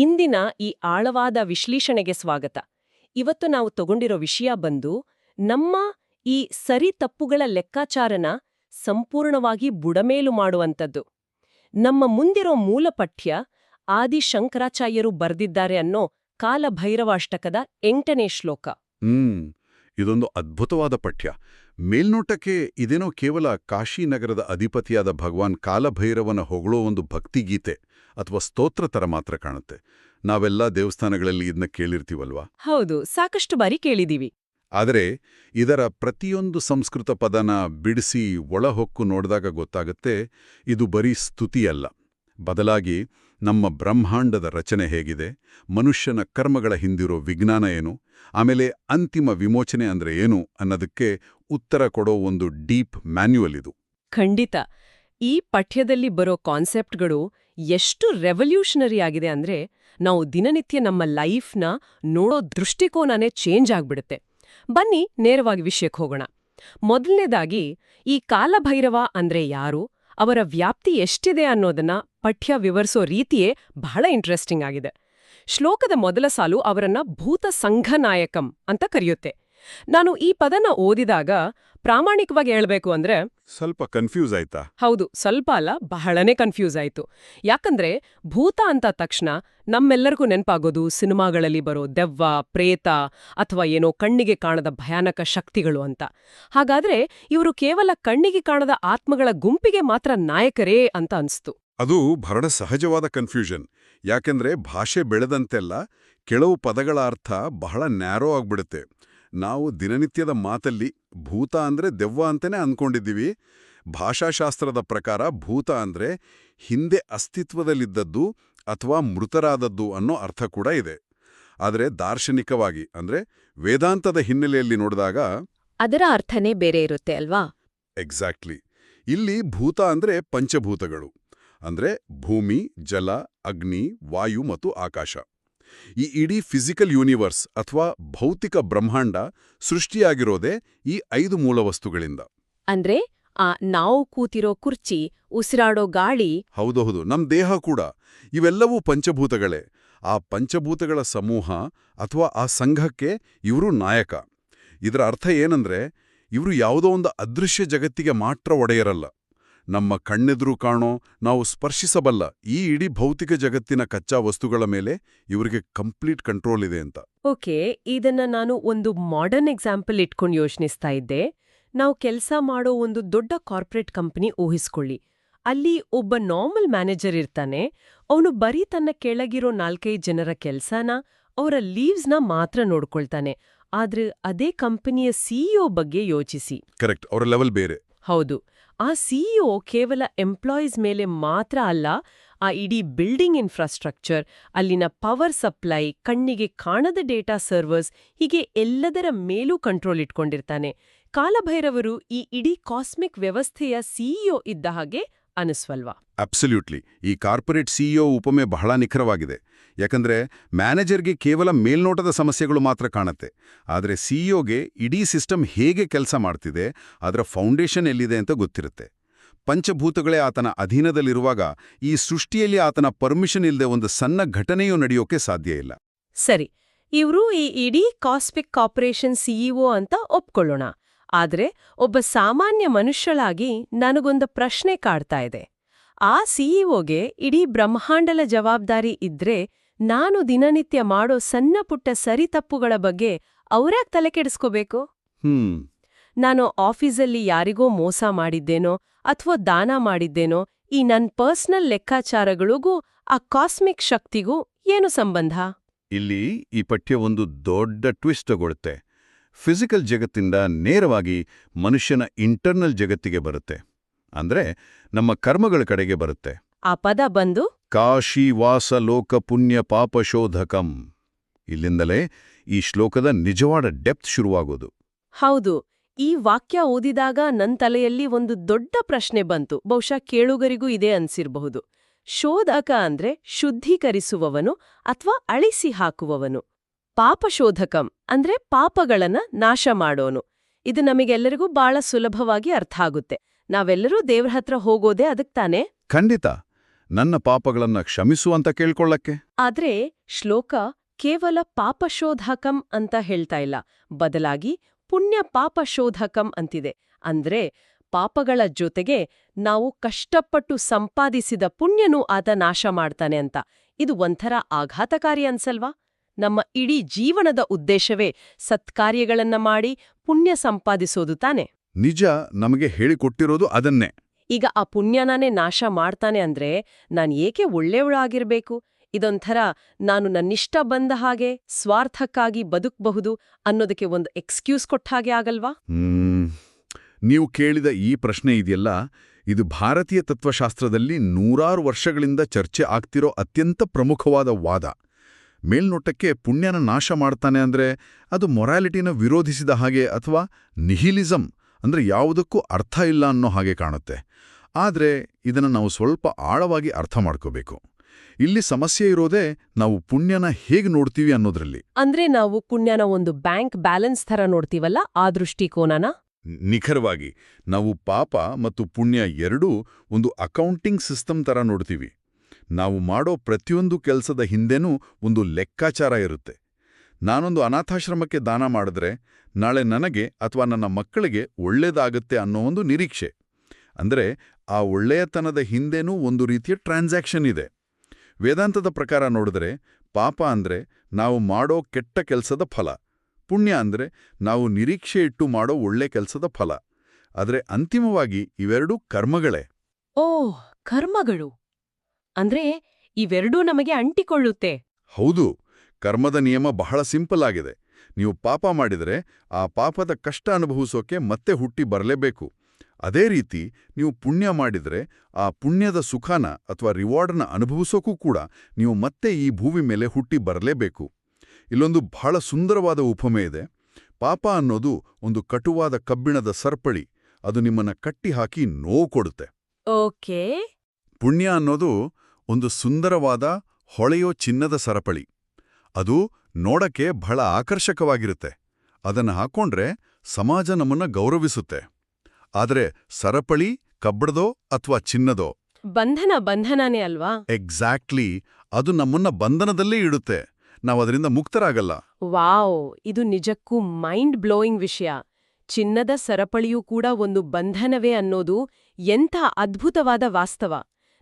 ಇಂದಿನ ಈ ಆಳವಾದ ವಿಶ್ಲೇಷಣೆಗೆ ಸ್ವಾಗತ. ಇವತ್ತು ನಾವು ತಗೊಂಡಿರೋ ವಿಷಯ ಬಂದು ನಮ್ಮ ಈ ಸರಿ ತಪ್ಪುಗಳ ಲೆಕ್ಕಾಚಾರನ ಸಂಪೂರ್ಣವಾಗಿ ಬುಡಮೇಲು ಮಾಡುವಂಥದ್ದು. ನಮ್ಮ ಮುಂದಿರೋ ಮೂಲ ಪಠ್ಯ ಆದಿ ಶಂಕರಾಚಾರ್ಯರು ಬರ್ದಿದ್ದಾರೆ ಅನ್ನೋ ಕಾಲಭೈರವಾಷ್ಟಕದ 8ನೇ ಶ್ಲೋಕ. ಇದೊಂದು ಅದ್ಭುತವಾದ ಪಠ್ಯ. ಮೇಲ್ನೋಟಕ್ಕೆ ಇದೇನೋ ಕೇವಲ ಕಾಶಿನಗರದ ಅಧಿಪತಿಯಾದ ಭಗವಾನ್ ಕಾಲಭೈರವನ ಹೊಗಳೋ ಒಂದು ಭಕ್ತಿಗೀತೆ ಅಥವಾ ಸ್ತೋತ್ರ ತರ ಮಾತ್ರ ಕಾಣುತ್ತೆ. ನಾವೆಲ್ಲ ದೇವಸ್ಥಾನಗಳಲ್ಲಿ ಇದನ್ನ ಕೇಳಿರ್ತೀವಲ್ವಾ? ಹೌದು, ಸಾಕಷ್ಟು ಬಾರಿ ಕೇಳಿದೀವಿ. ಆದರೆ ಇದರ ಪ್ರತಿಯೊಂದು ಸಂಸ್ಕೃತ ಪದನ ಬಿಡಿಸಿ ಒಳಹೊಕ್ಕು ನೋಡಿದಾಗ ಗೊತ್ತಾಗುತ್ತೆ, ಇದು ಬರೀ ಸ್ತುತಿಯಲ್ಲ. ಬದಲಾಗಿ ನಮ್ಮ ಬ್ರಹ್ಮಾಂಡದ ರಚನೆ ಹೇಗಿದೆ, ಮನುಷ್ಯನ ಕರ್ಮಗಳ ಹಿಂದಿರೋ ವಿಜ್ಞಾನ ಏನು, ಆಮೇಲೆ ಅಂತಿಮ ವಿಮೋಚನೆ ಅಂದ್ರೆ ಏನು ಅನ್ನೋದಕ್ಕೆ ಉತ್ತರ ಕೊಡೋ ಒಂದು ಡೀಪ್ ಮ್ಯಾನ್ಯುವಲ್ ಇದು. ಖಂಡಿತ. ಈ ಪಠ್ಯದಲ್ಲಿ ಬರೋ ಕಾನ್ಸೆಪ್ಟ್ಗಳು ಎಷ್ಟು ರೆವಲ್ಯೂಷನರಿ ಆಗಿದೆ ಅಂದ್ರೆ ನಾವು ದಿನನಿತ್ಯ ನಮ್ಮ ಲೈಫ್ನ ನೋಡೋ ದೃಷ್ಟಿಕೋನನೇ ಚೇಂಜ್ ಆಗ್ಬಿಡುತ್ತೆ. ಬನ್ನಿ ನೇರವಾಗಿ ವಿಷಯಕ್ಕೆ ಹೋಗೋಣ. ಮೊದಲನೇದಾಗಿ, ಈ ಕಾಲಭೈರವ ಅಂದ್ರೆ ಯಾರು, ಅವರ ವ್ಯಾಪ್ತಿ ಎಷ್ಟಿದೆ ಅನ್ನೋದನ್ನ ಪಠ್ಯ ವಿವರಿಸೋ ರೀತಿಯೇ ಬಹಳ ಇಂಟ್ರೆಸ್ಟಿಂಗ್ ಆಗಿದೆ. ಶ್ಲೋಕದ ಮೊದಲ ಸಾಲು ಅವರನ್ನ ಭೂತ ಸಂಘನಾಯಕಂ ಅಂತ ಕರೆಯುತ್ತೆ. ನಾನು ಈ ಪದನ ಓದಿದಾಗ ಪ್ರಾಮಾಣಿಕವಾಗಿ ಹೇಳ್ಬೇಕು ಅಂದ್ರೆ ಸ್ವಲ್ಪ ಕನ್ಫ್ಯೂಸ್ ಆಯ್ತಾ? ಹೌದು, ಸ್ವಲ್ಪ ಅಲ್ಲ, ಬಹಳನೇ ಕನ್ಫ್ಯೂಸ್ ಆಯ್ತು. ಯಾಕಂದ್ರೆ ಭೂತ ಅಂತ ತಕ್ಷಣ ನಮ್ಮೆಲ್ಲರಿಗೂ ನೆನಪಾಗೋದು ಸಿನಿಮಾಗಳಲ್ಲಿ ಬರೋ ದೆವ್ವ, ಪ್ರೇತ ಅಥವಾ ಏನೋ ಕಣ್ಣಿಗೆ ಕಾಣದ ಭಯಾನಕ ಶಕ್ತಿಗಳು ಅಂತ. ಹಾಗಾದ್ರೆ ಇವರು ಕೇವಲ ಕಣ್ಣಿಗೆ ಕಾಣದ ಆತ್ಮಗಳ ಗುಂಪಿಗೆ ಮಾತ್ರ ನಾಯಕರೇ ಅಂತ ಅನ್ಸ್ತು. ಅದು ಬಹಳ ಸಹಜವಾದ ಕನ್ಫ್ಯೂಷನ್. ಯಾಕೆಂದ್ರೆ ಭಾಷೆ ಬೆಳೆದಂತೆಲ್ಲ ಕೆಲವು ಪದಗಳ ಅರ್ಥ ಬಹಳ ನ್ಯಾರೋ ಆಗ್ಬಿಡುತ್ತೆ. ನಾವು ದಿನನಿತ್ಯದ ಮಾತಲ್ಲಿ ಭೂತ ಅಂದ್ರೆ ದೆವ್ವ ಅಂತಾನೆ ಅಂದ್ಕೊಂಡಿದ್ದೀವಿ. ಭಾಷಾಶಾಸ್ತ್ರದ ಪ್ರಕಾರ ಭೂತ ಅಂದ್ರೆ ಹಿಂದೆ ಅಸ್ತಿತ್ವದಲ್ಲಿದ್ದದ್ದು ಅಥವಾ ಮೃತರಾದದ್ದು ಅನ್ನೋ ಅರ್ಥ ಕೂಡ ಇದೆ. ಆದರೆ ದಾರ್ಶನಿಕವಾಗಿ ಅಂದ್ರೆ ವೇದಾಂತದ ಹಿನ್ನೆಲೆಯಲ್ಲಿ ನೋಡಿದಾಗ ಅದರ ಅರ್ಥನೇ ಬೇರೆ ಇರುತ್ತೆ ಅಲ್ವಾ? ಎಕ್ಸಾಕ್ಟ್ಲಿ. ಇಲ್ಲಿ ಭೂತ ಅಂದ್ರೆ ಪಂಚಭೂತಗಳು, ಅಂದ್ರೆ ಭೂಮಿ, ಜಲ, ಅಗ್ನಿ, ವಾಯು ಮತ್ತು ಆಕಾಶ. ಈ ಇಡೀ ಫಿಸಿಕಲ್ ಯೂನಿವರ್ಸ್ ಅಥವಾ ಭೌತಿಕ ಬ್ರಹ್ಮಾಂಡ ಸೃಷ್ಟಿಯಾಗಿರೋದೇ ಈ 5 ಮೂಲವಸ್ತುಗಳಿಂದ. ಅಂದ್ರೆ ನಾವು ಕೂತಿರೋ ಕುರ್ಚಿ, ಉಸಿರಾಡೋ ಗಾಳಿ, ಹೌದೌದು, ನಮ್ ದೇಹ ಕೂಡ, ಇವೆಲ್ಲವೂ ಪಂಚಭೂತಗಳೇ. ಆ ಪಂಚಭೂತಗಳ ಸಮೂಹ ಅಥವಾ ಆ ಸಂಘಕ್ಕೆ ಇವರು ನಾಯಕ. ಇದರ ಅರ್ಥ ಏನಂದ್ರೆ ಇವರು ಯಾವುದೋ ಒಂದು ಅದೃಶ್ಯ ಜಗತ್ತಿಗೆ ಮಾತ್ರ ಒಡೆಯರಲ್ಲ. ನಮ್ಮ ಕಣ್ಣೆದುರು ಕಾಣೋ, ನಾವು ಸ್ಪರ್ಶಿಸಬಲ್ಲ ಈ ಇಡೀ ಭೌತಿಕ ಜಗತ್ತಿನ ಕಚ್ಚಾ ವಸ್ತುಗಳ ಮೇಲೆ ಇವರಿಗೆ ಕಂಪ್ಲೀಟ್ ಕಂಟ್ರೋಲ್ ಇದೆ ಅಂತ. ಓಕೆ, ಇದನ್ನ ನಾನು ಒಂದು ಮಾಡರ್ನ್ ಎಕ್ಸಾಂಪಲ್ ಇಟ್ಕೊಂಡು ಯೋಚನಿಸ್ತಾ ಇದ್ದೆ. ನಾವು ಕೆಲಸ ಮಾಡೋ ಒಂದು ದೊಡ್ಡ ಕಾರ್ಪೊರೇಟ್ ಕಂಪನಿ ಊಹಿಸ್ಕೊಳ್ಳಿ. ಅಲ್ಲಿ ಒಬ್ಬ ನಾರ್ಮಲ್ ಮ್ಯಾನೇಜರ್ ಇರ್ತಾನೆ. ಅವನು ಬರೀ ತನ್ನ ಕೆಳಗಿರೋ 4-5 ಜನರ ಕೆಲ್ಸನ, ಅವರ ಲೀವ್ಸ್ನ ಮಾತ್ರ ನೋಡ್ಕೊಳ್ತಾನೆ. ಆದ್ರೆ ಅದೇ ಕಂಪನಿಯ ಸಿಇಒ ಬಗ್ಗೆ ಯೋಚಿಸಿ. ಕರೆಕ್ಟ್, ಅವರ ಲೆವೆಲ್ ಬೇರೆ. ಹೌದು, ಆ ಸಿಇಒ ಕೇವಲ ಎಂಪ್ಲಾಯೀಸ್ ಮೇಲೆ ಮಾತ್ರ ಅಲ್ಲ, ಆ ಇಡೀ ಬಿಲ್ಡಿಂಗ್ ಇನ್ಫ್ರಾಸ್ಟ್ರಕ್ಚರ್, ಅಲ್ಲಿನ ಪವರ್ ಸಪ್ಲೈ, ಕಣ್ಣಿಗೆ ಕಾಣದ ಡೇಟಾ ಸರ್ವರ್ಸ್, ಹೀಗೆ ಎಲ್ಲದರ ಮೇಲೂ ಕಂಟ್ರೋಲ್ ಇಟ್ಕೊಂಡಿರ್ತಾನೆ. ಕಾಲಭೈರವರು ಈ ಇಡೀ ಕಾಸ್ಮಿಕ್ ವ್ಯವಸ್ಥೆಯ ಸಿಇಒ ಇದ್ದ ಹಾಗೆ ಅನಿಸ್ವಲ್ವಾ? ಅಬ್ಸಲ್ಯೂಟ್ಲಿ. ಈ ಕಾರ್ಪೊರೇಟ್ ಸಿಇಒ ಉಪಮೆ ಬಹಳ ನಿಖರವಾಗಿದೆ. ಯಾಕಂದ್ರೆ ಮ್ಯಾನೇಜರ್ಗೆ ಕೇವಲ ಮೇಲ್ನೋಟದ ಸಮಸ್ಯೆಗಳು ಮಾತ್ರ ಕಾಣುತ್ತೆ. ಆದರೆ ಸಿಇಒಗೆ ಇಡೀ ಸಿಸ್ಟಮ್ ಹೇಗೆ ಕೆಲಸ ಮಾಡ್ತಿದೆ, ಅದರ ಫೌಂಡೇಶನ್ ಎಲ್ಲಿದೆ ಅಂತ ಗೊತ್ತಿರುತ್ತೆ. ಪಂಚಭೂತಗಳೇ ಆತನ ಅಧೀನದಲ್ಲಿರುವಾಗ ಈ ಸೃಷ್ಟಿಯಲ್ಲಿ ಆತನ ಪರ್ಮಿಷನ್ ಇಲ್ಲದೆ ಒಂದು ಸಣ್ಣ ಘಟನೆಯೂ ನಡೆಯೋಕೆ ಸಾಧ್ಯ ಇಲ್ಲ. ಸರಿ, ಇವರು ಈ ಇಡೀ ಕಾಸ್ಮಿಕ್ ಕಾರ್ಪೊರೇಷನ್ ಸಿಇಒ ಅಂತ ಒಪ್ಕೊಳ್ಳೋಣ. ಆದ್ರೆ ಒಬ್ಬ ಸಾಮಾನ್ಯ ಮನುಷ್ಯಳಾಗಿ ನನಗೊಂದು ಪ್ರಶ್ನೆ ಕಾಡ್ತಾ ಇದೆ. ಆ ಸಿಇಒಗೆ ಇಡೀ ಬ್ರಹ್ಮಾಂಡಲ ಜವಾಬ್ದಾರಿ ಇದ್ರೆ ನಾನು ದಿನನಿತ್ಯ ಮಾಡೋ ಸಣ್ಣ ಪುಟ್ಟ ಸರಿತಪ್ಪುಗಳ ಬಗ್ಗೆ ಅವ್ರ್ಯಾಕ್ ತಲೆ ಕೆಡಿಸ್ಕೋಬೇಕು? ನಾನು ಆಫೀಸಲ್ಲಿ ಯಾರಿಗೋ ಮೋಸ ಮಾಡಿದ್ದೇನೋ ಅಥವಾ ದಾನ ಮಾಡಿದ್ದೇನೋ, ಈ ನನ್ ಪರ್ಸನಲ್ ಲೆಕ್ಕಾಚಾರಗಳಿಗೂ ಆ ಕಾಸ್ಮಿಕ್ ಶಕ್ತಿಗೂ ಏನು ಸಂಬಂಧ? ಇಲ್ಲಿ ಈ ಪಠ್ಯ ಒಂದು ದೊಡ್ಡ ಟ್ವಿಸ್ಟ್ ತಗೊಳುತ್ತೆ. ಫಿಸಿಕಲ್ ಜಗತ್ತಿಂದ ನೇರವಾಗಿ ಮನುಷ್ಯನ ಇಂಟರ್ನಲ್ ಜಗತ್ತಿಗೆ ಬರುತ್ತೆ. ಅಂದ್ರೆ ನಮ್ಮ ಕರ್ಮಗಳ ಕಡೆಗೆ ಬರುತ್ತೆ. ಆ ಪದ ಬಂದು ಕಾಶಿ ವಾಸ ಲೋಕ ಪುಣ್ಯ ಪಾಪಶೋಧಕಂ. ಇಲ್ಲಿಂದಲೇ ಈ ಶ್ಲೋಕದ ನಿಜವಾದ ಡೆಪ್ತ್ ಶುರುವಾಗೋದು. ಹೌದು, ಈ ವಾಕ್ಯ ಓದಿದಾಗ ನನ್ ತಲೆಯಲ್ಲಿ ಒಂದು ದೊಡ್ಡ ಪ್ರಶ್ನೆ ಬಂತು. ಬಹುಶಃ ಕೇಳುಗರಿಗೂ ಇದೇ ಅನ್ಸಿರಬಹುದು. ಶೋಧಕ ಅಂದ್ರೆ ಶುದ್ಧೀಕರಿಸುವವನು ಅಥವಾ ಅಳಿಸಿ ಹಾಕುವವನು. ಪಾಪಶೋಧಕಂ ಅಂದ್ರೆ ಪಾಪಗಳನ್ನ ನಾಶ ಮಾಡೋನು. ಇದು ನಮಗೆಲ್ಲರಿಗೂ ಬಹಳ ಸುಲಭವಾಗಿ ಅರ್ಥ ಆಗುತ್ತೆ. ನಾವೆಲ್ಲರೂ ದೇವ್ರ ಹತ್ರ ಹೋಗೋದೇ ಅದಕ್ಕೆ ತಾನೇ? ಖಂಡಿತ. ನನ್ನ ಪಾಪಗಳನ್ನ ಕ್ಷಮಿಸು ಅಂತ ಕೇಳ್ಕೊಳ್ಳಕ್ಕೆ. ಆದ್ರೆ ಶ್ಲೋಕ ಕೇವಲ ಪಾಪಶೋಧಕಂ ಅಂತ ಹೇಳ್ತಾ ಇಲ್ಲ, ಬದಲಾಗಿ ಪುಣ್ಯ ಪಾಪಶೋಧಕಂ ಅಂತಿದೆ. ಅಂದ್ರೆ ಪಾಪಗಳ ಜೊತೆಗೆ ನಾವು ಕಷ್ಟಪಟ್ಟು ಸಂಪಾದಿಸಿದ ಪುಣ್ಯನೂ ಆತ ನಾಶ ಮಾಡ್ತಾನೆ ಅಂತ. ಇದು ಒಂಥರ ಆಘಾತಕಾರಿ ಅನ್ಸಲ್ವಾ? ನಮ್ಮ ಇಡೀ ಜೀವನದ ಉದ್ದೇಶವೇ ಸತ್ಕಾರ್ಯಗಳನ್ನ ಮಾಡಿ ಪುಣ್ಯ ಸಂಪಾದಿಸೋದು ತಾನೆ. ನಿಜ, ನಮಗೆ ಹೇಳಿಕೊಟ್ಟಿರೋದು ಅದನ್ನೇ. ಈಗ ಆ ಪುಣ್ಯನಾನೇ ನಾಶ ಮಾಡ್ತಾನೆ ಅಂದ್ರೆ ನಾನ್ ಏಕೆ ಒಳ್ಳೆಯವಳಾಗಿರ್ಬೇಕು? ಇದೊಂಥರ ನಾನು ನನ್ನಿಷ್ಟ ಬಂದ ಹಾಗೆ ಸ್ವಾರ್ಥಕ್ಕಾಗಿ ಬದುಕಬಹುದು ಅನ್ನೋದಕ್ಕೆ ಒಂದು ಎಕ್ಸ್ಕ್ಯೂಸ್ ಕೊಟ್ಟ ಹಾಗೆ ಆಗಲ್ವಾ? ನೀವು ಕೇಳಿದ ಈ ಪ್ರಶ್ನೆ ಇದೆಯಲ್ಲ, ಇದು ಭಾರತೀಯ ತತ್ವಶಾಸ್ತ್ರದಲ್ಲಿ ನೂರಾರು ವರ್ಷಗಳಿಂದ ಚರ್ಚೆ ಆಗ್ತಿರೋ ಅತ್ಯಂತ ಪ್ರಮುಖವಾದ ವಾದ. ಮೇಲ್ನೋಟಕ್ಕೆ ಪುಣ್ಯನ ನಾಶ ಮಾಡ್ತಾನೆ ಅಂದ್ರೆ ಅದು ಮೊರಾಲಿಟಿನ ವಿರೋಧಿಸಿದ ಹಾಗೆ ಅಥವಾ ನಿಹಿಲಿಸಂ ಅಂದ್ರೆ ಯಾವುದಕ್ಕೂ ಅರ್ಥ ಇಲ್ಲ ಅನ್ನೋ ಹಾಗೆ ಕಾಣುತ್ತೆ. ಆದರೆ ಇದನ್ನು ನಾವು ಸ್ವಲ್ಪ ಆಳವಾಗಿ ಅರ್ಥ ಮಾಡ್ಕೋಬೇಕು. ಇಲ್ಲಿ ಸಮಸ್ಯೆ ಇರೋದೇ ನಾವು ಪುಣ್ಯನ ಹೇಗೆ ನೋಡ್ತೀವಿ ಅನ್ನೋದ್ರಲ್ಲಿ. ಅಂದ್ರೆ ನಾವು ಪುಣ್ಯನ ಒಂದು ಬ್ಯಾಂಕ್ ಬ್ಯಾಲೆನ್ಸ್ ಥರ ನೋಡ್ತೀವಲ್ಲ, ಆ ದೃಷ್ಟಿಕೋನನ? ನಿಖರವಾಗಿ ನಾವು ಪಾಪ ಮತ್ತು ಪುಣ್ಯ ಎರಡೂ ಒಂದು ಅಕೌಂಟಿಂಗ್ ಸಿಸ್ಟಮ್ ಥರ ನೋಡ್ತೀವಿ. ನಾವು ಮಾಡೋ ಪ್ರತಿಯೊಂದು ಕೆಲಸದ ಹಿಂದೆನೂ ಒಂದು ಲೆಕ್ಕಾಚಾರ ಇರುತ್ತೆ. ನಾನೊಂದು ಅನಾಥಾಶ್ರಮಕ್ಕೆ ದಾನ ಮಾಡಿದ್ರೆ ನಾಳೆ ನನಗೆ ಅಥವಾ ನನ್ನ ಮಕ್ಕಳಿಗೆ ಒಳ್ಳೇದಾಗುತ್ತೆ ಅನ್ನೋ ಒಂದು ನಿರೀಕ್ಷೆ. ಅಂದ್ರೆ ಆ ಒಳ್ಳೆಯತನದ ಹಿಂದೆನೂ ಒಂದು ರೀತಿಯ ಟ್ರಾನ್ಸಾಕ್ಷನ್ ಇದೆ. ವೇದಾಂತದ ಪ್ರಕಾರ ನೋಡಿದ್ರೆ ಪಾಪ ಅಂದ್ರೆ ನಾವು ಮಾಡೋ ಕೆಟ್ಟ ಕೆಲಸದ ಫಲ, ಪುಣ್ಯ ಅಂದ್ರೆ ನಾವು ನಿರೀಕ್ಷೆ ಇಟ್ಟು ಮಾಡೋ ಒಳ್ಳೆ ಕೆಲಸದ ಫಲ. ಆದರೆ ಅಂತಿಮವಾಗಿ ಇವೆರಡೂ ಕರ್ಮಗಳೇ. ಓಹ್, ಕರ್ಮಗಳು ಅಂದ್ರೆ ಇವೆರಡೂ ನಮಗೆ ಅಂಟಿಕೊಳ್ಳುತ್ತೆ. ಹೌದು, ಕರ್ಮದ ನಿಯಮ ಬಹಳ ಸಿಂಪಲ್ ಆಗಿದೆ. ನೀವು ಪಾಪ ಮಾಡಿದರೆ ಆ ಪಾಪದ ಕಷ್ಟ ಅನುಭವಿಸೋಕೆ ಮತ್ತೆ ಹುಟ್ಟಿ ಬರಲೇಬೇಕು. ಅದೇ ರೀತಿ ನೀವು ಪುಣ್ಯ ಮಾಡಿದರೆ ಆ ಪುಣ್ಯದ ಸುಖಾನ ಅಥವಾ ರಿವಾರ್ಡ್ನ ಅನುಭವಿಸೋಕೂ ಕೂಡ ನೀವು ಮತ್ತೆ ಈ ಭೂಮಿ ಮೇಲೆ ಹುಟ್ಟಿ ಬರಲೇಬೇಕು. ಇಲ್ಲೊಂದು ಬಹಳ ಸುಂದರವಾದ ಉಪಮೆ ಇದೆ. ಪಾಪ ಅನ್ನೋದು ಒಂದು ಕಟುವಾದ ಕಬ್ಬಿಣದ ಸರಪಳಿ. ಅದು ನಿಮ್ಮನ್ನ ಕಟ್ಟಿಹಾಕಿ ನೋವು ಕೊಡುತ್ತೆ. ಓಕೆ. ಪುಣ್ಯ ಅನ್ನೋದು ಒಂದು ಸುಂದರವಾದ ಹೊಳೆಯೋ ಚಿನ್ನದ ಸರಪಳಿ. ಅದು ನೋಡಕ್ಕೆ ಬಹಳ ಆಕರ್ಷಕವಾಗಿರುತ್ತೆ. ಅದನ್ನು ಹಾಕೊಂಡ್ರೆ ಸಮಾಜ ನಮ್ಮನ್ನ ಗೌರವಿಸುತ್ತೆ. ಆದರೆ ಸರಪಳಿ ಕಬ್ಬಡದೋ ಅಥವಾ ಚಿನ್ನದೋ, ಬಂಧನನೇ ಅಲ್ವಾ? ಎಕ್ಸಾಕ್ಟ್ಲಿ, ಅದು ನಮ್ಮನ್ನ ಬಂಧನದಲ್ಲೇ ಇಡುತ್ತೆ. ನಾವದರಿಂದ ಮುಕ್ತರಾಗಲ್ಲ. ವಾವ್, ಇದು ನಿಜಕ್ಕೂ ಮೈಂಡ್ ಬ್ಲೋಯಿಂಗ್ ವಿಷಯ. ಚಿನ್ನದ ಸರಪಳಿಯೂ ಕೂಡ ಒಂದು ಬಂಧನವೇ ಅನ್ನೋದು ಎಂಥ ಅದ್ಭುತವಾದ ವಾಸ್ತವ.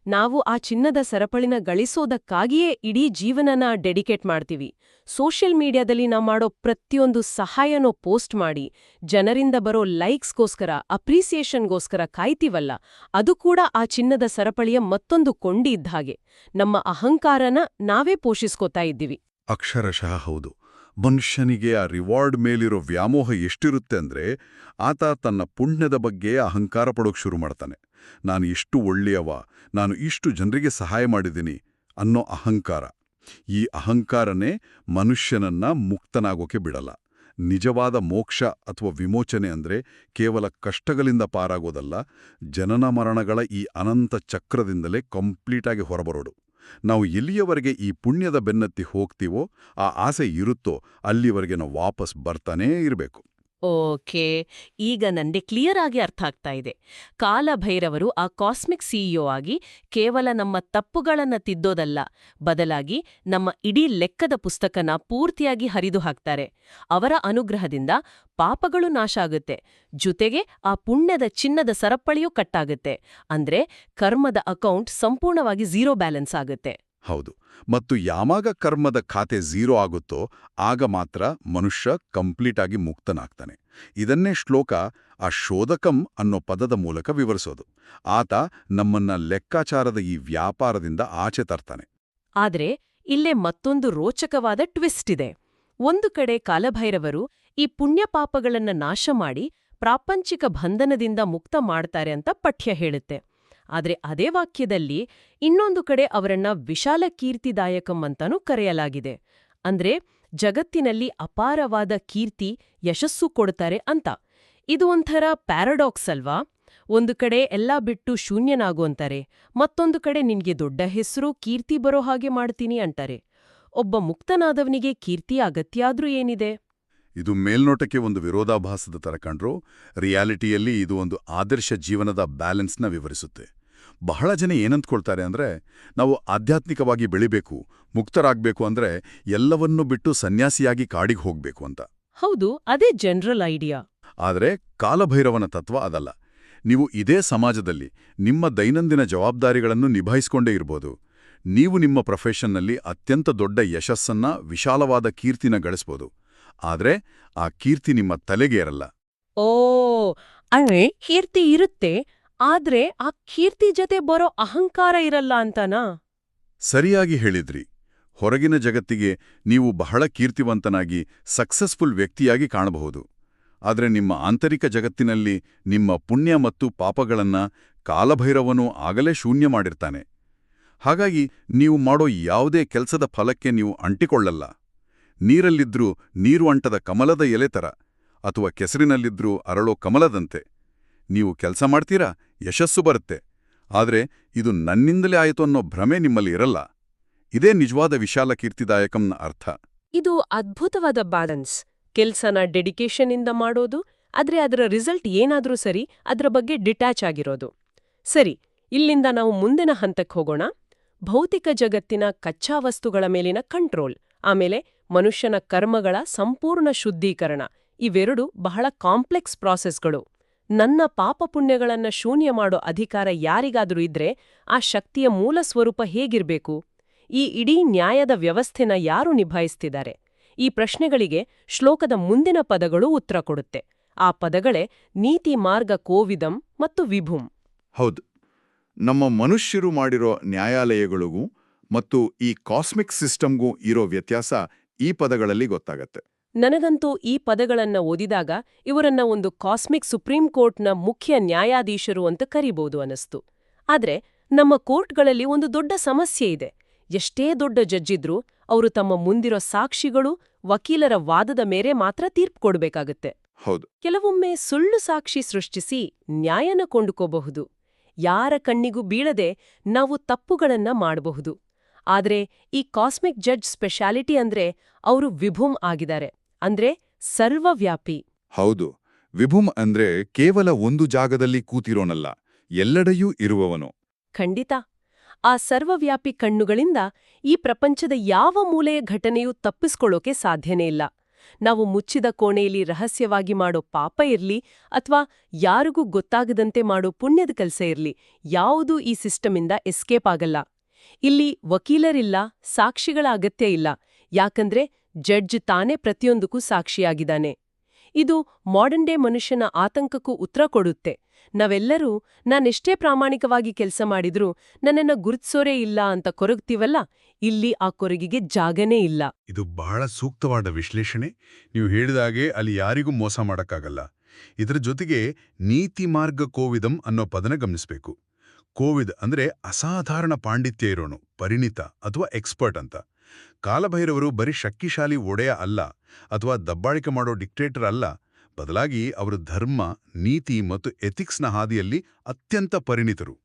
ನಾವು ಆ ಚಿನ್ನದ ಸರಪಳಿನ ಗಳಿಸೋದಕ್ಕಾಗಿಯೇ ಇಡೀ ಜೀವನನ ಡೆಡಿಕೇಟ್ ಮಾಡ್ತೀವಿ. ಸೋಷಿಯಲ್ ಮೀಡಿಯಾದಲ್ಲಿ ನಾವು ಮಾಡೋ ಪ್ರತಿಯೊಂದು ಸಹಾಯನೋ ಪೋಸ್ಟ್ ಮಾಡಿ ಜನರಿಂದ ಬರೋ ಲೈಕ್ಸ್ಗೋಸ್ಕರ, ಅಪ್ರಿಸಿಯೇಷನ್ಗೋಸ್ಕರ ಕಾಯ್ತೀವಲ್ಲ, ಅದು ಕೂಡ ಆ ಚಿನ್ನದ ಸರಪಳಿಯ ಮತ್ತೊಂದು ಕೊಂಡಿ ಇದ್ದ ಹಾಗೆ. ನಮ್ಮ ಅಹಂಕಾರನ ನಾವೇ ಪೋಷಿಸ್ಕೋತಾ ಇದ್ದೀವಿ. ಅಕ್ಷರಶಃ ಹೌದು. ಮನುಷ್ಯನಿಗೆ ಆ ರಿವಾರ್ಡ್ ಮೇಲಿರೋ ವ್ಯಾಮೋಹ ಎಷ್ಟಿರುತ್ತೆ ಅಂದ್ರೆ ಆತ ತನ್ನ ಪುಣ್ಯದ ಬಗ್ಗೆ ಅಹಂಕಾರ ಪಡೋಕ್ ಶುರು ಮಾಡ್ತಾನೆ. ನಾನು ಇಷ್ಟು ಒಳ್ಳೆಯವ, ನಾನು ಇಷ್ಟು ಜನರಿಗೆ ಸಹಾಯ ಮಾಡಿದ್ದೀನಿ ಅನ್ನೋ ಅಹಂಕಾರ. ಈ ಅಹಂಕಾರನೇ ಮನುಷ್ಯನನ್ನ ಮುಕ್ತನಾಗೋಕೆ ಬಿಡಲ್ಲ. ನಿಜವಾದ ಮೋಕ್ಷ ಅಥವಾ ವಿಮೋಚನೆ ಅಂದ್ರೆ ಕೇವಲ ಕಷ್ಟಗಳಿಂದ ಪಾರಾಗೋದಲ್ಲ, ಜನನ ಮರಣಗಳ ಈ ಅನಂತ ಚಕ್ರದಿಂದಲೇ ಕಂಪ್ಲೀಟಾಗಿ ಹೊರಬರೋಡು. ನಾವು ಎಲ್ಲಿಯವರೆಗೆ ಈ ಪುಣ್ಯದ ಬೆನ್ನತ್ತಿ ಹೋಗ್ತೀವೋ, ಆ ಆಸೆ ಇರುತ್ತೋ ಅಲ್ಲಿವರೆಗೆ ನಾವು ವಾಪಸ್ ಬರ್ತಾನೇ ಇರಬೇಕು. ಓಕೆ, ಈಗ ನಂಗೆ ಕ್ಲಿಯರ್ ಆಗಿ ಅರ್ಥ ಆಗ್ತಾ ಇದೆ. ಕಾಲಭೈರವರು ಆ ಕಾಸ್ಮಿಕ್ ಸಿಇಒ ಆಗಿ ಕೇವಲ ನಮ್ಮ ತಪ್ಪುಗಳನ್ನ ತಿದ್ದೋದಲ್ಲ, ಬದಲಾಗಿ ನಮ್ಮ ಇಡೀ ಲೆಕ್ಕದ ಪುಸ್ತಕನ ಪೂರ್ತಿಯಾಗಿ ಹರಿದು ಹಾಕ್ತಾರೆ. ಅವರ ಅನುಗ್ರಹದಿಂದ ಪಾಪಗಳು ನಾಶ ಆಗುತ್ತೆ, ಜೊತೆಗೆ ಆ ಪುಣ್ಯದ ಚಿನ್ನದ ಸರಪಳಿಯೂ ಕಟ್ಟಾಗುತ್ತೆ. ಅಂದ್ರೆ ಕರ್ಮದ ಅಕೌಂಟ್ ಸಂಪೂರ್ಣವಾಗಿ ಝೀರೋ ಬ್ಯಾಲೆನ್ಸ್ ಆಗುತ್ತೆ. ಹೌದು, ಮತ್ತು ಯಾವಾಗ ಕರ್ಮದ ಖಾತೆ ಝೀರೋ ಆಗುತ್ತೋ ಆಗ ಮಾತ್ರ ಮನುಷ್ಯ ಕಂಪ್ಲೀಟ್ ಆಗಿ ಮುಕ್ತನಾಗ್ತಾನೆ. ಇದನ್ನೇ ಶ್ಲೋಕ ಆ ಶೋಧಕಂ ಅನ್ನೋ ಪದದ ಮೂಲಕ ವಿವರಿಸೋದು. ಆತ ನಮ್ಮನ್ನ ಲೆಕ್ಕಾಚಾರದ ಈ ವ್ಯಾಪಾರದಿಂದ ಆಚೆ ತರ್ತಾನೆ. ಆದ್ರೆ ಇಲ್ಲೇ ಮತ್ತೊಂದು ರೋಚಕವಾದ ಟ್ವಿಸ್ಟ್ ಇದೆ. ಒಂದು ಕಡೆ ಕಾಲಭೈರವರು ಈ ಪುಣ್ಯಪಾಪಗಳನ್ನ ನಾಶ ಮಾಡಿ ಪ್ರಾಪಂಚಿಕ ಬಂಧನದಿಂದ ಮುಕ್ತ ಮಾಡ್ತಾರೆ ಅಂತ ಪಠ್ಯ ಹೇಳುತ್ತೆ. ಆದ್ರೆ ಅದೇ ವಾಕ್ಯದಲ್ಲಿ ಇನ್ನೊಂದು ಕಡೆ ಅವರನ್ನ ವಿಶಾಲ ಕೀರ್ತಿದಾಯಕಂ ಅಂತಾನೂ ಕರೆಯಲಾಗಿದೆ. ಅಂದ್ರೆ ಜಗತ್ತಿನಲ್ಲಿ ಅಪಾರವಾದ ಕೀರ್ತಿ, ಯಶಸ್ಸು ಕೊಡ್ತಾರೆ ಅಂತ. ಇದು ಒಂಥರ ಪ್ಯಾರಡಾಕ್ಸ್ ಅಲ್ವಾ? ಒಂದು ಕಡೆ ಎಲ್ಲ ಬಿಟ್ಟು ಶೂನ್ಯನಾಗು ಅಂತಾರೆ, ಮತ್ತೊಂದು ಕಡೆ ನಿನ್ಗೆ ದೊಡ್ಡ ಹೆಸರು, ಕೀರ್ತಿ ಬರೋ ಹಾಗೆ ಮಾಡ್ತೀನಿ ಅಂತಾರೆ. ಒಬ್ಬ ಮುಕ್ತನಾದವನಿಗೆ ಕೀರ್ತಿ ಅಗತ್ಯ ಆದ್ರೂ ಏನಿದೆ? ಇದು ಮೇಲ್ನೋಟಕ್ಕೆ ಒಂದು ವಿರೋಧಾಭಾಸದ ತರ ಕಂಡ್ರೂ ರಿಯಾಲಿಟಿಯಲ್ಲಿ ಇದು ಒಂದು ಆದರ್ಶ ಜೀವನದ ಬ್ಯಾಲೆನ್ಸ್ನ ವಿವರಿಸುತ್ತೆ. ಬಹಳ ಜನ ಏನಂದ್ಕೊಳ್ತಾರೆ ಅಂದ್ರೆ, ನಾವು ಆಧ್ಯಾತ್ಮಿಕವಾಗಿ ಬೆಳಿಬೇಕು, ಮುಕ್ತರಾಗಬೇಕು ಅಂದ್ರೆ ಎಲ್ಲವನ್ನೂ ಬಿಟ್ಟು ಸನ್ಯಾಸಿಯಾಗಿ ಕಾಡಿಗೆ ಹೋಗ್ಬೇಕು ಅಂತ. ಹೌದು, ಅದೇ ಜನರಲ್ ಐಡಿಯಾ. ಆದರೆ ಕಾಲಭೈರವನ ತತ್ವ ಅದಲ್ಲ. ನೀವು ಇದೇ ಸಮಾಜದಲ್ಲಿ ನಿಮ್ಮ ದೈನಂದಿನ ಜವಾಬ್ದಾರಿಗಳನ್ನು ನಿಭಾಯಿಸ್ಕೊಂಡೇ ಇರ್ಬೋದು. ನೀವು ನಿಮ್ಮ ಪ್ರೊಫೆಷನ್ನಲ್ಲಿ ಅತ್ಯಂತ ದೊಡ್ಡ ಯಶಸ್ಸನ್ನ, ವಿಶಾಲವಾದ ಕೀರ್ತಿನ ಗಳಿಸ್ಬೋದು. ಆದ್ರೆ ಆ ಕೀರ್ತಿ ನಿಮ್ಮ ತಲೆಗೇರಲ್ಲ. ಓ, ಅಂದ್ರೆ ಕೀರ್ತಿ ಇರುತ್ತೆ, ಆದ್ರೆ ಆ ಕೀರ್ತಿ ಜೊತೆ ಬರೋ ಅಹಂಕಾರ ಇರಲ್ಲ ಅಂತನಾ? ಸರಿಯಾಗಿ ಹೇಳಿದ್ರಿ. ಹೊರಗಿನ ಜಗತ್ತಿಗೆ ನೀವು ಬಹಳ ಕೀರ್ತಿವಂತನಾಗಿ ಸಕ್ಸಸ್ಫುಲ್ ವ್ಯಕ್ತಿಯಾಗಿ ಕಾಣಬಹುದು. ಆದರೆ ನಿಮ್ಮ ಆಂತರಿಕ ಜಗತ್ತಿನಲ್ಲಿ ನಿಮ್ಮ ಪುಣ್ಯ ಮತ್ತು ಪಾಪಗಳನ್ನ ಕಾಲಭೈರವನು ಆಗಲೇ ಶೂನ್ಯ ಮಾಡಿರ್ತಾನೆ. ಹಾಗಾಗಿ ನೀವು ಮಾಡೋ ಯಾವುದೇ ಕೆಲಸದ ಫಲಕ್ಕೆ ನೀವು ಅಂಟಿಕೊಳ್ಳಲ್ಲ. ನೀರಲ್ಲಿದ್ರೂ ನೀರು ಅಂಟದ ಕಮಲದ ಎಲೆ ಥರ, ಅಥವಾ ಕೆಸರಿನಲ್ಲಿದ್ರೂ ಅರಳೋ ಕಮಲದಂತೆ. ನೀವು ಕೆಲಸ ಮಾಡ್ತೀರಾ, ಯಶಸ್ಸು ಬರುತ್ತೆ. ಆದರೆ ಇದು ನನ್ನಿಂದಲೇ ಆಯಿತು ಅನ್ನೋ ಭ್ರಮೆ ನಿಮ್ಮಲ್ಲಿ ಇರಲ್ಲ. ಇದೇ ನಿಜವಾದ ವಿಶಾಲ ಕೀರ್ತಿದಾಯಕಂನ ಅರ್ಥ. ಇದು ಅದ್ಭುತವಾದ ಬ್ಯಾಲೆನ್ಸ್. ಕೆಲ್ಸನ ಡೆಡಿಕೇಶನ್ನಿಂದ ಮಾಡೋದು, ಆದ್ರೆ ಅದರ ರಿಸಲ್ಟ್ ಏನಾದ್ರೂ ಸರಿ, ಅದರ ಬಗ್ಗೆ ಡಿಟ್ಯಾಚ್ ಆಗಿರೋದು. ಸರಿ, ಇಲ್ಲಿಂದ ನಾವು ಮುಂದಿನ ಹಂತಕ್ಕೆ ಹೋಗೋಣ. ಭೌತಿಕ ಜಗತ್ತಿನ ಕಚ್ಚಾ ವಸ್ತುಗಳ ಮೇಲಿನ ಕಂಟ್ರೋಲ್, ಆಮೇಲೆ ಮನುಷ್ಯನ ಕರ್ಮಗಳ ಸಂಪೂರ್ಣ ಶುದ್ಧೀಕರಣ. ಇವೆರಡು ಬಹಳ ಕಾಂಪ್ಲೆಕ್ಸ್ ಪ್ರಾಸೆಸ್ಗಳು. ನನ್ನ ಪಾಪಪುಣ್ಯಗಳನ್ನ ಶೂನ್ಯ ಮಾಡೋ ಅಧಿಕಾರ ಯಾರಿಗಾದ್ರೂ ಇದ್ರೆ ಆ ಶಕ್ತಿಯ ಮೂಲ ಸ್ವರೂಪ ಹೇಗಿರ್ಬೇಕು? ಈ ಇಡೀ ನ್ಯಾಯದ ವ್ಯವಸ್ಥೆನ ಯಾರು ನಿಭಾಯಿಸ್ತಿದ್ದಾರೆ? ಈ ಪ್ರಶ್ನೆಗಳಿಗೆ ಶ್ಲೋಕದ ಮುಂದಿನ ಪದಗಳು ಉತ್ತರ ಕೊಡುತ್ತೆ. ಆ ಪದಗಳೇ ನೀತಿ ಮಾರ್ಗ ಕೋವಿದಂ ಮತ್ತು ವಿಭುಂ. ಹೌದು, ನಮ್ಮ ಮನುಷ್ಯರು ಮಾಡಿರೋ ನ್ಯಾಯಾಲಯಗಳಿಗೂ ಮತ್ತು ಈ ಕಾಸ್ಮಿಕ್ ಸಿಸ್ಟಮ್ಗೂ ಇರೋ ವ್ಯತ್ಯಾಸ ಈ ಪದಗಳಲ್ಲಿ ಗೊತ್ತಾಗತ್ತೆ. ನನಗಂತೂ ಈ ಪದಗಳನ್ನ ಓದಿದಾಗ ಇವರನ್ನ ಒಂದು ಕಾಸ್ಮಿಕ್ ಸುಪ್ರೀಂ ಕೋರ್ಟ್ನ ಮುಖ್ಯ ನ್ಯಾಯಾಧೀಶರು ಅಂತ ಕರಿಬಹುದು ಅನಿಸ್ತು. ಆದ್ರೆ ನಮ್ಮ ಕೋರ್ಟ್ಗಳಲ್ಲಿ ಒಂದು ದೊಡ್ಡ ಸಮಸ್ಯೆ ಇದೆ. ಎಷ್ಟೇ ದೊಡ್ಡ ಜಡ್ಜಿದ್ರೂ ಅವರು ತಮ್ಮ ಮುಂದಿರೋ ಸಾಕ್ಷಿಗಳು, ವಕೀಲರ ವಾದದ ಮೇರೆ ಮಾತ್ರ ತೀರ್ಪು ಕೊಡ್ಬೇಕಾಗತ್ತೆ. ಹೌದು, ಕೆಲವೊಮ್ಮೆ ಸುಳ್ಳು ಸಾಕ್ಷಿ ಸೃಷ್ಟಿಸಿ ನ್ಯಾಯನ ಕೊಂಡುಕೋಬಹುದು. ಯಾರ ಕಣ್ಣಿಗೂ ಬೀಳದೆ ನಾವು ತಪ್ಪುಗಳನ್ನ ಮಾಡಬಹುದು. ಆದ್ರೆ ಈ ಕಾಸ್ಮಿಕ್ ಜಡ್ಜ್ ಸ್ಪೆಷಾಲಿಟಿ ಅಂದ್ರೆ ಅವರು ವಿಭುಂ ಆಗಿದ್ದಾರೆ, ಅಂದ್ರೆ ಸರ್ವವ್ಯಾಪಿ. ಹೌದು. ವಿಭುಂ ಅಂದ್ರೆ ಕೇವಲ ಒಂದು ಜಾಗದಲ್ಲಿ ಕೂತಿರೋನಲ್ಲ, ಎಲ್ಲೆಡೆಯೂ ಇರುವವನು. ಖಂಡಿತ. ಆ ಸರ್ವವ್ಯಾಪಿ ಕಣ್ಣುಗಳಿಂದ ಈ ಪ್ರಪಂಚದ ಯಾವ ಮೂಲೆಯ ಘಟನೆಯೂ ತಪ್ಪಿಸ್ಕೊಳ್ಳೋಕೆ ಸಾಧ್ಯನೇ ಇಲ್ಲ. ನಾವು ಮುಚ್ಚಿದ ಕೋಣೆಯಲ್ಲಿ ರಹಸ್ಯವಾಗಿ ಮಾಡೋ ಪಾಪ ಇರ್ಲಿ, ಅಥವಾ ಯಾರಿಗೂ ಗೊತ್ತಾಗದಂತೆ ಮಾಡೋ ಪುಣ್ಯದ ಕೆಲಸ ಇರ್ಲಿ, ಯಾವುದೂ ಈ ಸಿಸ್ಟಮಿಂದ ಎಸ್ಕೇಪ್ ಆಗಲ್ಲ. ಇಲ್ಲಿ ವಕೀಲರಿಲ್ಲ, ಸಾಕ್ಷಿಗಳ ಅಗತ್ಯ ಇಲ್ಲ, ಯಾಕಂದ್ರೆ ಜಡ್ಜ್ ತಾನೇ ಪ್ರತಿಯೊಂದಕ್ಕೂ ಸಾಕ್ಷಿಯಾಗಿದ್ದಾನೆ. ಇದು ಮಾಡರ್ನ್ ಡೇ ಮನುಷ್ಯನ ಆತಂಕಕ್ಕೂ ಉತ್ತರ ಕೊಡುತ್ತೆ. ನಾವೆಲ್ಲರೂ ನಾನೆಷ್ಟೇ ಪ್ರಾಮಾಣಿಕವಾಗಿ ಕೆಲಸ ಮಾಡಿದ್ರೂ ನನ್ನನ್ನ ಗುರುತಿಸೋರೇ ಇಲ್ಲ ಅಂತ ಕೊರಗ್ತೀವಲ್ಲ, ಇಲ್ಲಿ ಆ ಕೊರಗಿಗೆ ಜಾಗನೇ ಇಲ್ಲ. ಇದು ಬಹಳ ಸೂಕ್ತವಾದ ವಿಶ್ಲೇಷಣೆ. ನೀವು ಹೇಳಿದಾಗೆ ಅಲ್ಲಿ ಯಾರಿಗೂ ಮೋಸ ಮಾಡಕ್ಕಾಗಲ್ಲ. ಇದರ ಜೊತೆಗೆ ನೀತಿ ಮಾರ್ಗ ಕೋವಿದಂ ಅನ್ನೋ ಪದನ ಗಮನಿಸಬೇಕು. ಕೋವಿದ್ ಅಂದ್ರೆ ಅಸಾಧಾರಣ ಪಾಂಡಿತ್ಯ ಇರೋನು, ಪರಿಣಿತ ಅಥವಾ ಎಕ್ಸ್ಪರ್ಟ್ ಅಂತ. ಕಾಲಭೈರವರು ಬರೀ ಶಕ್ತಿಶಾಲಿ ಒಡೆಯ ಅಲ್ಲ, ಅಥವಾ ದಬ್ಬಾಳಿಕೆ ಮಾಡೋ ಡಿಕ್ಟೇಟರ್ ಅಲ್ಲ. ಬದಲಾಗಿ ಅವರು ಧರ್ಮ, ನೀತಿ ಮತ್ತು ಎಥಿಕ್ಸ್ನ ಹಾದಿಯಲ್ಲಿ ಅತ್ಯಂತ ಪರಿಣಿತರು.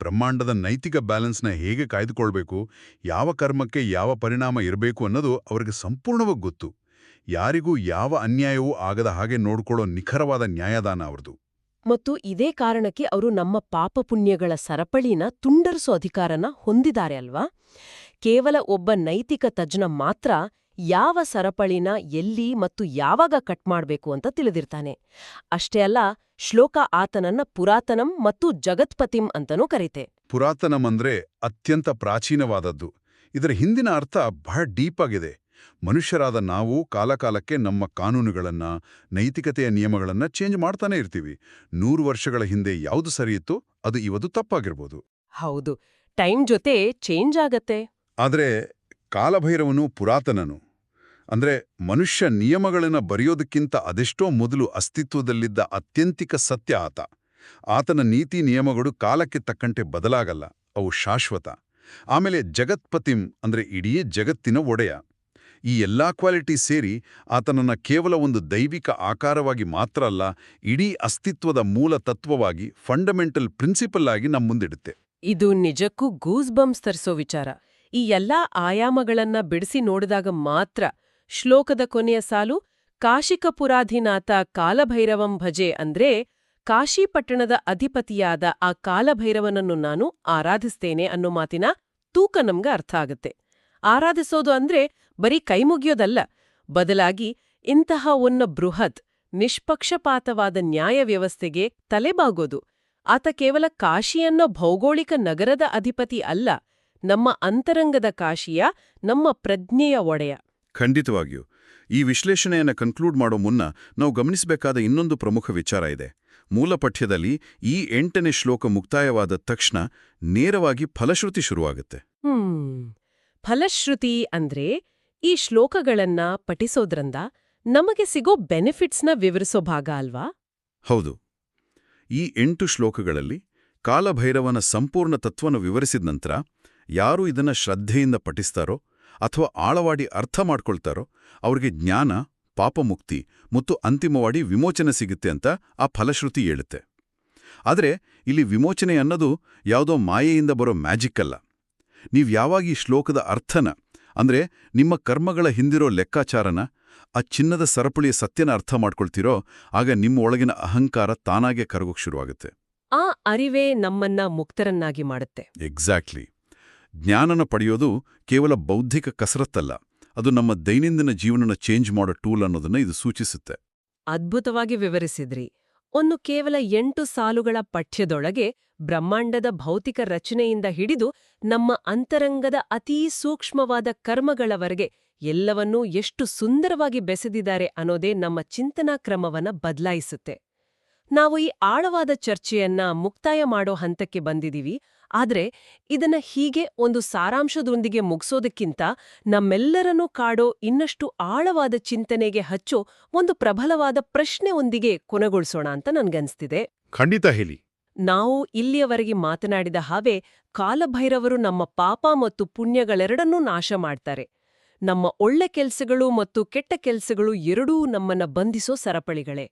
ಬ್ರಹ್ಮಾಂಡದ ನೈತಿಕ ಬ್ಯಾಲೆನ್ಸ್ನ ಹೇಗೆ ಕಾಯ್ದುಕೊಳ್ಬೇಕು, ಯಾವ ಕರ್ಮಕ್ಕೆ ಯಾವ ಪರಿಣಾಮ ಇರಬೇಕು ಅನ್ನೋದು ಅವರಿಗೆ ಸಂಪೂರ್ಣವಾಗಿ ಗೊತ್ತು. ಯಾರಿಗೂ ಯಾವ ಅನ್ಯಾಯವೂ ಆಗದ ಹಾಗೆ ನೋಡ್ಕೊಳ್ಳೋ ನಿಖರವಾದ ನ್ಯಾಯದಾನ ಅವ್ರದು. ಮತ್ತು ಇದೇ ಕಾರಣಕ್ಕೆ ಅವರು ನಮ್ಮ ಪಾಪಪುಣ್ಯಗಳ ಸರಪಳಿನ ತುಂಡರಿಸೋ ಅಧಿಕಾರನ ಹೊಂದಿದ್ದಾರೆ ಅಲ್ವಾ? ಕೇವಲ ಒಬ್ಬ ನೈತಿಕ ತಜ್ಞ ಮಾತ್ರ ಯಾವ ಸರಪಳಿನ ಎಲ್ಲಿ ಮತ್ತು ಯಾವಾಗ ಕಟ್ ಮಾಡ್ಬೇಕು ಅಂತ ತಿಳಿದಿರ್ತಾನೆ. ಅಷ್ಟೇ ಅಲ್ಲ, ಶ್ಲೋಕ ಆತನನ್ನ ಪುರಾತನಂ ಮತ್ತು ಜಗತ್ಪತಿಂ ಅಂತನೂ ಕರೀತೆ. ಪುರಾತನಂ ಅಂದ್ರೆ ಅತ್ಯಂತ ಪ್ರಾಚೀನವಾದದ್ದು. ಇದರ ಹಿಂದಿನ ಅರ್ಥ ಬಹಳ ಡೀಪ್ ಆಗಿದೆ. ಮನುಷ್ಯರಾದ ನಾವು ಕಾಲಕಾಲಕ್ಕೆ ನಮ್ಮ ಕಾನೂನುಗಳನ್ನ, ನೈತಿಕತೆಯ ನಿಯಮಗಳನ್ನ ಚೇಂಜ್ ಮಾಡ್ತಾನೆ ಇರ್ತೀವಿ. 100 ವರ್ಷಗಳ ಹಿಂದೆ ಯಾವುದು ಸರಿಯಿತ್ತು ಅದು ಇವತ್ತು ತಪ್ಪಾಗಿರ್ಬೋದು. ಹೌದು, ಟೈಮ್ ಜೊತೆ ಚೇಂಜ್ ಆಗತ್ತೆ. ಆದರೆ ಕಾಲಭೈರವನು ಪುರಾತನನು. ಅಂದ್ರೆ ಮನುಷ್ಯ ನಿಯಮಗಳನ್ನು ಬರೆಯೋದಕ್ಕಿಂತ ಅದೆಷ್ಟೋ ಮೊದಲು ಅಸ್ತಿತ್ವದಲ್ಲಿದ್ದ ಅತ್ಯಂತಿಕ ಸತ್ಯ ಆತ. ಆತನ ನೀತಿ ನಿಯಮಗಳು ಕಾಲಕ್ಕೆ ತಕ್ಕಂತೆ ಬದಲಾಗಲ್ಲ, ಅವು ಶಾಶ್ವತ. ಆಮೇಲೆ ಜಗತ್ಪತಿಂ ಅಂದ್ರೆ ಇಡೀ ಜಗತ್ತಿನ ಒಡೆಯ. ಈ ಎಲ್ಲಾ ಕ್ವಾಲಿಟಿ ಸೇರಿ ಆತನನ್ನ ಕೇವಲ ಒಂದು ದೈವಿಕ ಆಕಾರವಾಗಿ ಮಾತ್ರ ಅಲ್ಲ, ಇಡೀ ಅಸ್ತಿತ್ವದ ಮೂಲ ತತ್ವವಾಗಿ, ಫಂಡಮೆಂಟಲ್ ಪ್ರಿನ್ಸಿಪಲ್ ಆಗಿ ನಮ್ಮ ಮುಂದಿಡುತ್ತೆ. ಇದು ನಿಜಕ್ಕೂ ಗೂಸ್ ಬಂಪ್ಸ್ ತರಿಸೋ ವಿಚಾರ. ಈ ಎಲ್ಲಾ ಆಯಾಮಗಳನ್ನ ಬಿಡಿಸಿ ನೋಡಿದಾಗ ಮಾತ್ರ ಶ್ಲೋಕದ ಕೊನೆಯ ಸಾಲು ಕಾಶಿಕ ಪುರಾಧಿನಾಥ ಕಾಲಭೈರವಂ ಭಜೆ ಅಂದ್ರೆ ಕಾಶಿ ಪಟ್ಟಣದ ಅಧಿಪತಿಯಾದ ಆ ಕಾಲಭೈರವನನ್ನು ನಾನು ಆರಾಧಿಸ್ತೇನೆ ಅನ್ನೋ ಮಾತಿನ ತೂಕ ನಮ್ಗೆ ಅರ್ಥ ಆಗತ್ತೆ. ಆರಾಧಿಸೋದು ಅಂದ್ರೆ ಬರೀ ಕೈಮುಗಿಯೋದಲ್ಲ, ಬದಲಾಗಿ ಇಂತಹ ಒಂದು ಬೃಹತ್ ನಿಷ್ಪಕ್ಷಪಾತವಾದ ನ್ಯಾಯ ವ್ಯವಸ್ಥೆಗೆ ತಲೆಬಾಗೋದು. ಆತ ಕೇವಲ ಕಾಶಿಯನ್ನೋ ಭೌಗೋಳಿಕ ನಗರದ ಅಧಿಪತಿ ಅಲ್ಲ, ನಮ್ಮ ಅಂತರಂಗದ ಕಾಶಿಯ, ನಮ್ಮ ಪ್ರಜ್ಞೆಯ ಒಡೆಯ. ಖಂಡಿತವಾಗಿಯೂ. ಈ ವಿಶ್ಲೇಷಣೆಯನ್ನು ಕನ್ಕ್ಲೂಡ್ ಮಾಡೋ ಮುನ್ನ ನಾವು ಗಮನಿಸಬೇಕಾದ ಇನ್ನೊಂದು ಪ್ರಮುಖ ವಿಚಾರ ಇದೆ. ಮೂಲ ಪಠ್ಯದಲ್ಲಿ ಈ 8ನೇ ಶ್ಲೋಕ ಮುಕ್ತಾಯವಾದ ತಕ್ಷಣ ನೇರವಾಗಿ ಫಲಶ್ರುತಿ ಶುರುವಾಗುತ್ತೆ. ಫಲಶ್ರುತಿ ಅಂದ್ರೆ ಈ ಶ್ಲೋಕಗಳನ್ನ ಪಠಿಸೋದ್ರಿಂದ ನಮಗೆ ಸಿಗೋ ಬೆನಿಫಿಟ್ಸ್ನ ವಿವರಿಸೋ ಭಾಗ ಅಲ್ವಾ? ಹೌದು. ಈ 8 ಶ್ಲೋಕಗಳಲ್ಲಿ ಕಾಲಭೈರವನ ಸಂಪೂರ್ಣ ತತ್ವನ ವಿವರಿಸಿದ ನಂತರ ಯಾರು ಇದನ್ನ ಶ್ರದ್ಧೆಯಿಂದ ಪಠಿಸ್ತಾರೋ ಅಥವಾ ಆಳವಾಡಿ ಅರ್ಥ ಮಾಡ್ಕೊಳ್ತಾರೋ ಅವ್ರಿಗೆ ಜ್ಞಾನ, ಪಾಪಮುಕ್ತಿ ಮತ್ತು ಅಂತಿಮವಾಡಿ ವಿಮೋಚನೆ ಸಿಗುತ್ತೆ ಅಂತ ಆ ಫಲಶ್ರುತಿ ಹೇಳುತ್ತೆ. ಆದರೆ ಇಲ್ಲಿ ವಿಮೋಚನೆ ಅನ್ನೋದು ಯಾವುದೋ ಮಾಯೆಯಿಂದ ಬರೋ ಮ್ಯಾಜಿಕ್ ಅಲ್ಲ. ನೀವು ಯಾವಾಗ ಈ ಶ್ಲೋಕದ ಅರ್ಥನ, ಅಂದ್ರೆ ನಿಮ್ಮ ಕರ್ಮಗಳ ಹಿಂದಿರೋ ಲೆಕ್ಕಾಚಾರನ, ಆ ಚಿನ್ನದ ಸರಪಳಿಯ ಸತ್ಯನ ಅರ್ಥ ಮಾಡ್ಕೊಳ್ತೀರೋ, ಆಗ ನಿಮ್ಮ ಒಳಗಿನ ಅಹಂಕಾರ ತಾನಾಗೆ ಕರಗೋಕ್ ಶುರುವಾಗುತ್ತೆ. ಆ ಅರಿವೇ ನಮ್ಮನ್ನ ಮುಕ್ತರನ್ನಾಗಿ ಮಾಡುತ್ತೆ. ಎಕ್ಸಾಕ್ಟ್ಲಿ. ಜ್ಞಾನನ ಪಡೆಯೋದು ಕೇವಲ ಬೌದ್ಧಿಕ ಕಸರತ್ತಲ್ಲ, ಅದು ನಮ್ಮ ದೈನಂದಿನ ಜೀವನನ ಚೇಂಜ್ ಮಾಡೋ ಟೂಲ್ ಅನ್ನೋದನ್ನ ಇದು ಸೂಚಿಸುತ್ತೆ. ಅದ್ಭುತವಾಗಿ ವಿವರಿಸಿದ್ರಿ. ಒಂದು ಕೇವಲ 8 ಸಾಲುಗಳ ಪಠ್ಯದೊಳಗೆ ಬ್ರಹ್ಮಾಂಡದ ಭೌತಿಕ ರಚನೆಯಿಂದ ಹಿಡಿದು ನಮ್ಮ ಅಂತರಂಗದ ಅತೀ ಸೂಕ್ಷ್ಮವಾದ ಕರ್ಮಗಳವರೆಗೆ ಎಲ್ಲವನ್ನೂ ಎಷ್ಟು ಸುಂದರವಾಗಿ ಬೆಸೆದಿದ್ದಾರೆ ಅನ್ನೋದೇ ನಮ್ಮ ಚಿಂತನಾ ಕ್ರಮವನ್ನ ಬದಲಾಯಿಸುತ್ತೆ. ನಾವು ಈ ಆಳವಾದ ಚರ್ಚೆಯನ್ನ ಮುಕ್ತಾಯ ಮಾಡೋ ಹಂತಕ್ಕೆ ಬಂದಿದೀವಿ. ಆದ್ರೆ ಇದನ್ನ ಹೀಗೆ ಒಂದು ಸಾರಾಂಶದೊಂದಿಗೆ ಮುಗಿಸೋದಕ್ಕಿಂತ ನಮ್ಮೆಲ್ಲರನ್ನೂ ಕಾಡೋ ಇನ್ನಷ್ಟು ಆಳವಾದ ಚಿಂತನೆಗೆ ಹಚ್ಚೋ ಒಂದು ಪ್ರಬಲವಾದ ಪ್ರಶ್ನೆಯೊಂದಿಗೆ ಕೊನೆಗೊಳಿಸೋಣ ಅಂತ ನನ್ಗನ್ಸ್ತಿದೆ. ಖಂಡಿತ ಹೇಳಿ. ನಾವು ಇಲ್ಲಿಯವರೆಗೆ ಮಾತನಾಡಿದ ಹಾಗೆ ಕಾಲಭೈರವರು ನಮ್ಮ ಪಾಪ ಮತ್ತು ಪುಣ್ಯಗಳೆರಡನ್ನೂ ನಾಶ ಮಾಡ್ತಾರೆ. ನಮ್ಮ ಒಳ್ಳೆ ಕೆಲ್ಸಗಳು ಮತ್ತು ಕೆಟ್ಟ ಕೆಲ್ಸಗಳು ಎರಡೂ ನಮ್ಮನ್ನ ಬಂಧಿಸೋ ಸರಪಳಿಗಳೇ.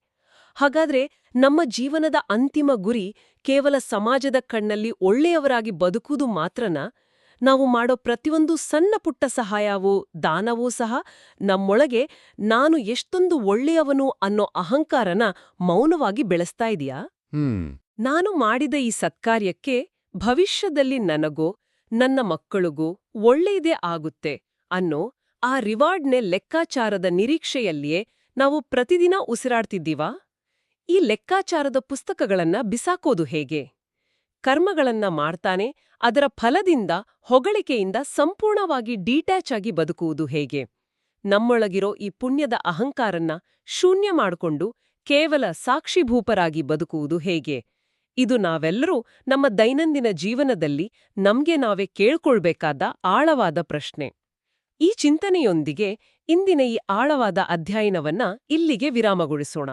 ಹಾಗಾದ್ರೆ ನಮ್ಮ ಜೀವನದ ಅಂತಿಮ ಗುರಿ ಕೇವಲ ಸಮಾಜದ ಕಣ್ಣಲ್ಲಿ ಒಳ್ಳೆಯವರಾಗಿ ಬದುಕುವುದು ಮಾತ್ರನಾ? ನಾವು ಮಾಡೋ ಪ್ರತಿಯೊಂದು ಸಣ್ಣ ಪುಟ್ಟ ಸಹಾಯವೂ ದಾನವೂ ಸಹ ನಮ್ಮೊಳಗೆ ನಾನು ಎಷ್ಟೊಂದು ಒಳ್ಳೆಯವನು ಅನ್ನೋ ಅಹಂಕಾರನ ಮೌನವಾಗಿ ಬೆಳೆಸ್ತಾ ಇದೆಯಾ? ನಾನು ಮಾಡಿದ ಈ ಸತ್ಕಾರ್ಯಕ್ಕೆ ಭವಿಷ್ಯದಲ್ಲಿ ನನಗೋ ನನ್ನ ಮಕ್ಕಳಿಗೂ ಒಳ್ಳೆಯದೇ ಆಗುತ್ತೆ ಅನ್ನೋ ಆ ರಿವಾರ್ಡ್ನೆ ಲೆಕ್ಕಾಚಾರದ ನಿರೀಕ್ಷೆಯಲ್ಲಿಯೇ ನಾವು ಪ್ರತಿದಿನ ಉಸಿರಾಡ್ತಿದ್ದೀವಾ? ಈ ಲೆಕ್ಕಾಚಾರದ ಪುಸ್ತಕಗಳನ್ನ ಬಿಸಾಕೋದು ಹೇಗೆ? ಕರ್ಮಗಳನ್ನ ಮಾಡ್ತಾನೆ ಅದರ ಫಲದಿಂದ, ಹೊಗಳಿಕೆಯಿಂದ ಸಂಪೂರ್ಣವಾಗಿ ಡಿಟ್ಯಾಚ್ ಆಗಿ ಬದುಕುವುದು ಹೇಗೆ? ನಮ್ಮೊಳಗಿರೋ ಈ ಪುಣ್ಯದ ಅಹಂಕಾರನ್ನ ಶೂನ್ಯ ಮಾಡಿಕೊಂಡು ಕೇವಲ ಸಾಕ್ಷಿಭೂಪರಾಗಿ ಬದುಕುವುದು ಹೇಗೆ? ಇದು ನಾವೆಲ್ಲರೂ ನಮ್ಮ ದೈನಂದಿನ ಜೀವನದಲ್ಲಿ ನಮ್ಗೆ ನಾವೇ ಕೇಳ್ಕೊಳ್ಬೇಕಾದ ಆಳವಾದ ಪ್ರಶ್ನೆ. ಈ ಚಿಂತನೆಯೊಂದಿಗೆ ಇಂದಿನ ಈ ಆಳವಾದ ಅಧ್ಯಯನವನ್ನ ಇಲ್ಲಿಗೆ ವಿರಾಮಗೊಳಿಸೋಣ.